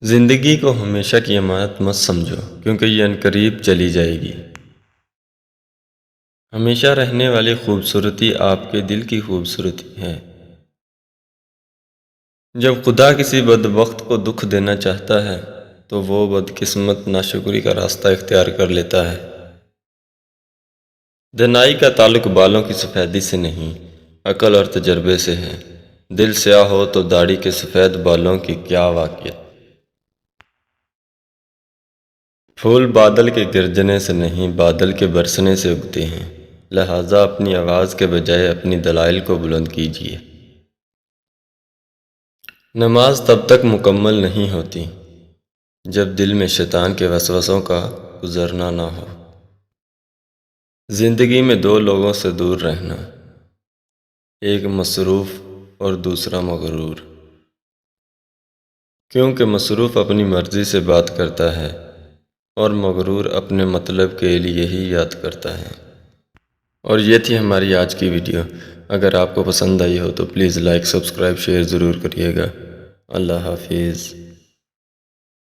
زندگی کو ہمیشہ کی امانت مت سمجھو، کیونکہ یہ عنقریب چلی جائے گی۔ ہمیشہ رہنے والی خوبصورتی آپ کے دل کی خوبصورتی ہے۔ جب خدا کسی بدبخت کو دکھ دینا چاہتا ہے تو وہ بدقسمت ناشکری کا راستہ اختیار کر لیتا ہے۔ دانائی کا تعلق بالوں کی سفیدی سے نہیں، عقل اور تجربے سے ہے۔ دل سیاہ ہو تو داڑھی کے سفید بالوں کی کیا واقعیت۔ پھول بادل کے گرجنے سے نہیں، بادل کے برسنے سے اگتے ہیں، لہٰذا اپنی آواز کے بجائے اپنی دلائل کو بلند کیجیے۔ نماز تب تک مکمل نہیں ہوتی جب دل میں شیطان کے وسوسوں کا گزرنا نہ ہو۔ زندگی میں دو لوگوں سے دور رہنا، ایک مصروف اور دوسرا مغرور، کیونکہ مصروف اپنی مرضی سے بات کرتا ہے اور مغرور اپنے مطلب کے لیے ہی یاد کرتا ہے۔ اور یہ تھی ہماری آج کی ویڈیو۔ اگر آپ کو پسند آئی ہو تو پلیز لائک، سبسکرائب، شیئر ضرور کریے گا۔ اللہ حافظ۔